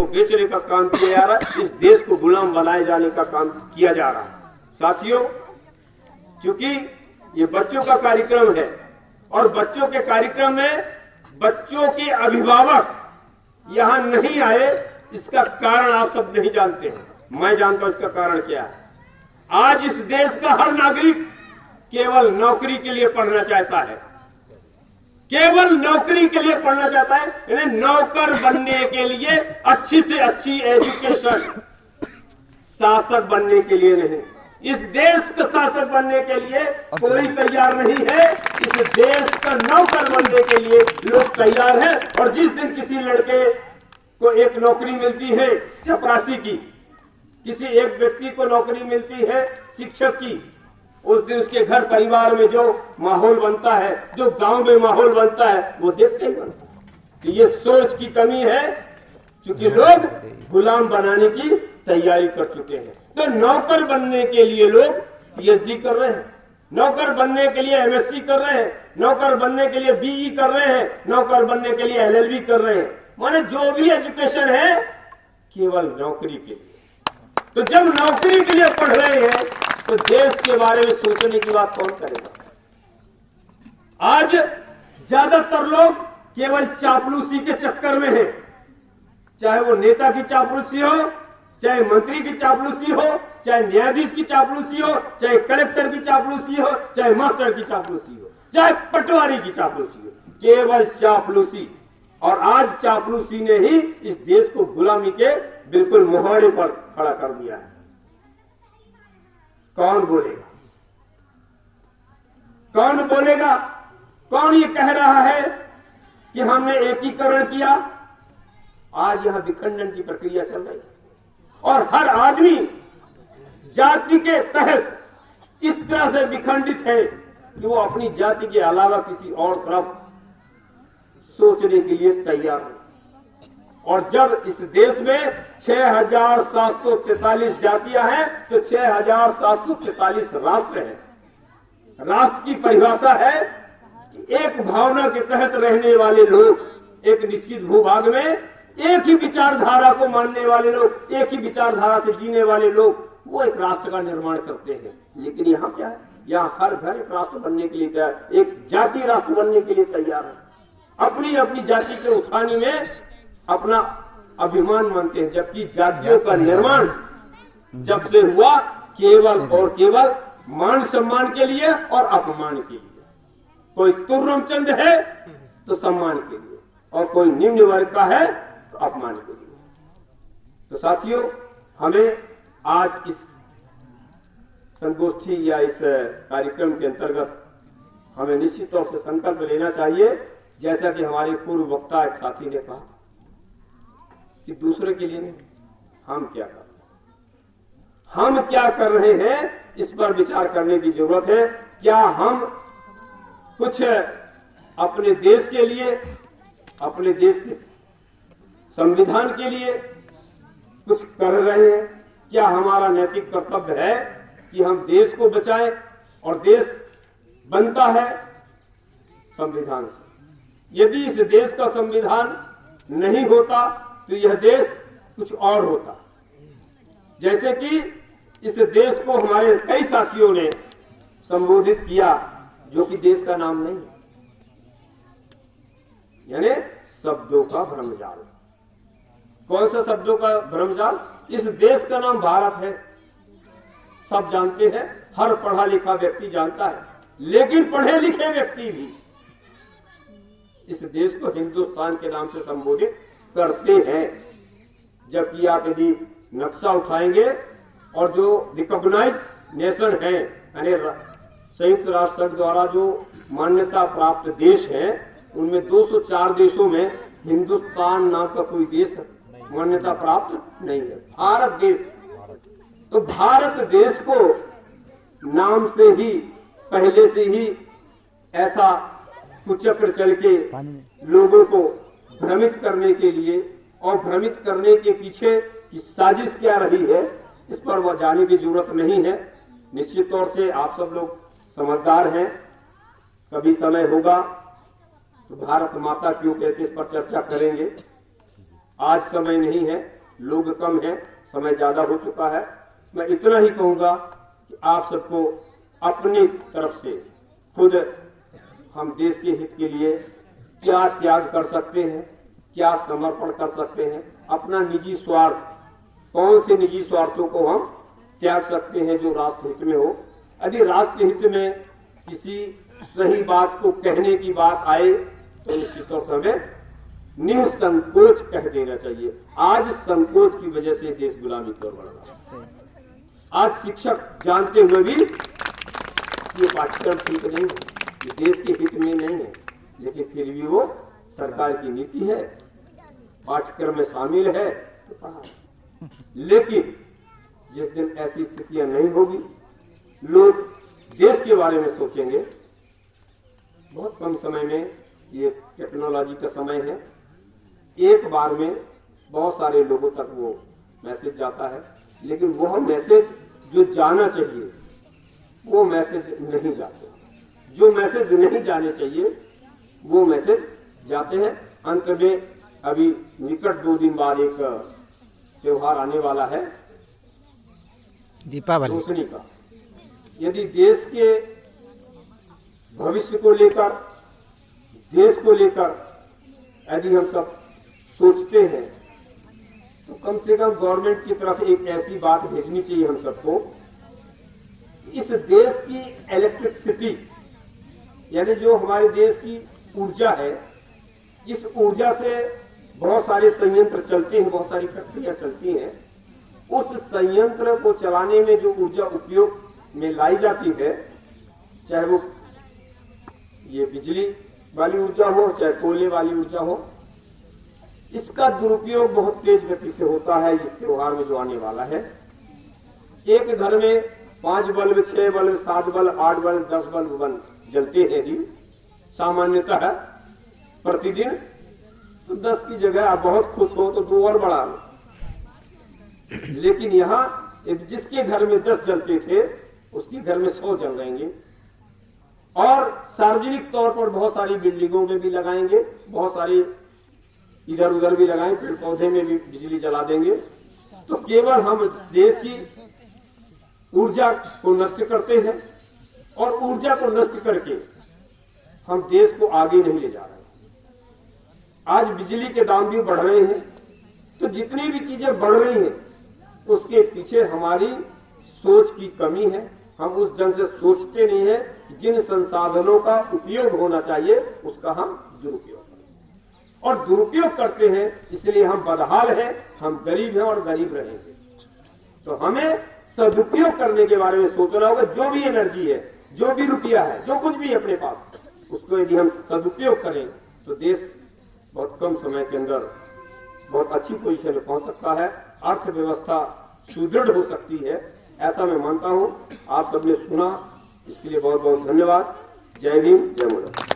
बेचने का काम किया जा रहा है, इस देश को गुलाम बनाए जाने का काम किया जा रहा है। साथियों, चूंकि ये बच्चों का कार्यक्रम है और बच्चों के कार्यक्रम में बच्चों के अभिभावक यहां नहीं आए, इसका कारण आप सब नहीं जानते हैं, मैं जानता हूं इसका कारण क्या है। आज इस देश का हर नागरिक केवल नौकरी के लिए पढ़ना चाहता है, केवल नौकरी के लिए पढ़ना चाहता है, यानी नौकर बनने के लिए, अच्छी से अच्छी एजुकेशन, शासक बनने के लिए नहीं। इस देश का शासक बनने के लिए कोई तैयार नहीं है, इस देश का नौकर बनने के लिए लोग तैयार हैं। और जिस दिन किसी लड़के को एक नौकरी मिलती है चपरासी की, किसी एक व्यक्ति को नौकरी मिलती है शिक्षक की, उस दिन उसके घर परिवार में जो माहौल बनता है, जो गांव में माहौल बनता है, वो देखते ही बनता है। तो ये सोच की कमी है, क्योंकि लोग गुलाम बनाने की तैयारी कर चुके हैं। तो नौकर बनने के लिए लोग पीएचडी कर रहे हैं, नौकर बनने के लिए एमएससी कर रहे हैं, नौकर बनने के लिए बीई कर रहे हैं, नौकर बनने के लिए एलएलबी कर रहे हैं, माने जो भी एजुकेशन है केवल नौकरी के लिए। तो जब नौकरी के लिए पढ़ रहे हैं तो देश के बारे में सोचने की बात कौन करेगा? आज ज्यादातर लोग केवल चापलूसी के चक्कर में हैं, चाहे वो नेता की चापलूसी हो, चाहे मंत्री की चापलूसी हो, चाहे न्यायाधीश की चापलूसी हो, चाहे कलेक्टर की चापलूसी हो, चाहे मास्टर की चापलूसी हो, चाहे पटवारी की चापलूसी हो, केवल चापलूसी। और आज चापलूसी ने ही इस देश को गुलामी के बिल्कुल मुहाने पर खड़ा कर दिया है। कौन बोलेगा? कौन बोलेगा? कौन ये कह रहा है कि हमने एकीकरण किया? आज यहां विखंडन की प्रक्रिया चल रही है और हर आदमी जाति के तहत इस तरह से विखंडित है कि वो अपनी जाति के अलावा किसी और तरफ सोचने के लिए तैयार है। और जब इस देश में 6,743 जातियां हैं तो 6,743 राष्ट्र हैं। राष्ट्र की परिभाषा है कि एक भावना के तहत रहने वाले लोग, एक निश्चित भूभाग में एक ही विचारधारा को मानने वाले लोग, एक ही विचारधारा से जीने वाले लोग, वो एक राष्ट्र का निर्माण करते हैं। लेकिन यहाँ क्या है? यहाँ हर घर एक राष्ट्र बनने के लिए तैयार, एक जाति राष्ट्र बनने के लिए तैयार है। अपनी अपनी जाति के उत्थान में अपना अभिमान मानते हैं, जबकि जातियों का निर्माण जब से हुआ केवल और केवल मान सम्मान के लिए और अपमान के लिए। कोई तुर्रमचंद है तो सम्मान के लिए और कोई निम्न वर्ग का है तो अपमान के लिए। तो साथियों, हमें आज इस संगोष्ठी या इस कार्यक्रम के अंतर्गत हमें निश्चित तौर से संकल्प लेना चाहिए, जैसा कि हमारे पूर्व वक्ता एक साथी ने कहा कि दूसरे के लिए नहीं, हम क्या कर रहे हैं, हम क्या कर रहे हैं, इस पर विचार करने की जरूरत है। क्या हम कुछ अपने देश के लिए, अपने देश के संविधान के लिए कुछ कर रहे हैं? क्या हमारा नैतिक कर्तव्य है कि हम देश को बचाएं? और देश बनता है संविधान से। यदि इस देश का संविधान नहीं होता तो यह देश कुछ और होता। जैसे कि इस देश को हमारे कई साथियों ने संबोधित किया जो कि देश का नाम नहीं है, यानी शब्दों का भ्रमजाल। कौन सा शब्दों का भ्रमजाल? इस देश का नाम भारत है, सब जानते हैं, हर पढ़ा लिखा व्यक्ति जानता है, लेकिन पढ़े लिखे व्यक्ति भी इस देश को हिंदुस्तान के नाम से संबोधित करते हैं। जबकि आप यदि नक्शा उठाएंगे और जो रिकॉग्नाइज नेशन है, यानी संयुक्त राष्ट्र संघ द्वारा जो मान्यता प्राप्त देश हैं, उनमें 204 देशों में हिंदुस्तान नाम का कोई देश मान्यता प्राप्त नहीं है। भारत देश, तो भारत देश को नाम से ही पहले से ही ऐसा कुचक्र चल के लोगों को भ्रमित करने के लिए और भ्रमित करने के पीछे की साजिश क्या रही है, इस पर वह जाने की जरूरत नहीं है। निश्चित तौर से आप सब लोग समझदार हैं, कभी समय होगा तो भारत माता क्यों कहते इस पर चर्चा करेंगे। आज समय नहीं है, लोग कम है, समय ज्यादा हो चुका है। मैं इतना ही कहूंगा कि आप सबको अपनी तरफ से खुद हम देश के हित के लिए क्या त्याग कर सकते हैं, क्या समर्पण कर सकते हैं, अपना निजी स्वार्थ, कौन से निजी स्वार्थों को हम त्याग सकते हैं जो राष्ट्र हित में हो। यदि राष्ट्र हित में किसी सही बात को कहने की बात आए तो निश्चित तौर से हमें निसंकोच कह देना चाहिए। आज संकोच की वजह से देश गुलामी की ओर बढ़ रहा है। आज शिक्षक जानते हुए भी ये पाठ्यक्रम ठीक नहीं है, ये देश के हित में नहीं है, लेकिन फिर भी वो सरकार की नीति है, पाठ्यक्रम में शामिल है तो पढ़ा। लेकिन जिस दिन ऐसी स्थितियां नहीं होगी, लोग देश के बारे में सोचेंगे। बहुत कम समय में, ये टेक्नोलॉजी का समय है, एक बार में बहुत सारे लोगों तक वो मैसेज जाता है, लेकिन वह मैसेज जो जाना चाहिए वो मैसेज नहीं जाते, जो मैसेज नहीं जाने चाहिए वो मैसेज जाते हैं। अंत में अभी निकट 2 दिन बाद एक त्योहार आने वाला है, दीपावली, रोशनी का। यदि देश के भविष्य को लेकर, देश को लेकर यदि हम सब सोचते हैं तो कम से कम गवर्नमेंट की तरफ एक ऐसी बात भेजनी चाहिए हम सबको, इस देश की इलेक्ट्रिसिटी यानी जो हमारे देश की ऊर्जा है, जिस ऊर्जा से बहुत सारे संयंत्र चलते हैं, बहुत सारी फैक्ट्रियां चलती हैं, उस संयंत्र को चलाने में जो ऊर्जा उपयोग में लाई जाती है, चाहे वो ये बिजली वाली ऊर्जा हो चाहे कोयले वाली ऊर्जा हो, इसका दुरुपयोग बहुत तेज गति से होता है। इस त्योहार में जो आने वाला है, एक घर में 5 bulb, 6 bulb, 7 bulb, 8 bulb, 10 bulb जलते हैं दिन सामान्यतः है प्रतिदिन, तो 10 की जगह आप बहुत खुश हो तो 2 और बढ़ा लो। लेकिन यहाँ जिसके घर में 10 जलते थे उसके घर में 100 जल जाएंगे। और सार्वजनिक तौर पर बहुत सारी बिल्डिंगों में भी लगाएंगे, बहुत सारी इधर उधर भी लगाएंगे, पेड़ पौधे में भी बिजली जला देंगे। तो केवल हम देश की ऊर्जा को नष्ट करते हैं और ऊर्जा को नष्ट करके हम देश को आगे नहीं ले जा रहे। आज बिजली के दाम भी बढ़ रहे हैं, तो जितनी भी चीजें बढ़ रही हैं उसके पीछे हमारी सोच की कमी है। हम उस ढंग से सोचते नहीं है, जिन संसाधनों का उपयोग होना चाहिए उसका हम दुरुपयोग करें, और दुरुपयोग करते हैं इसलिए हम बदहाल हैं, हम गरीब हैं और गरीब रहेंगे। तो हमें सदुपयोग करने के बारे में सोचना होगा। जो भी एनर्जी है, जो भी रुपया है, जो कुछ भी है अपने पास, उसको यदि हम सदुपयोग करें तो देश बहुत कम समय के अंदर बहुत अच्छी पोजीशन में पहुंच सकता है, अर्थव्यवस्था सुदृढ़ हो सकती है, ऐसा मैं मानता हूं। आप सबने सुना, इसके लिए बहुत बहुत धन्यवाद। जय भीम, जय मोदी।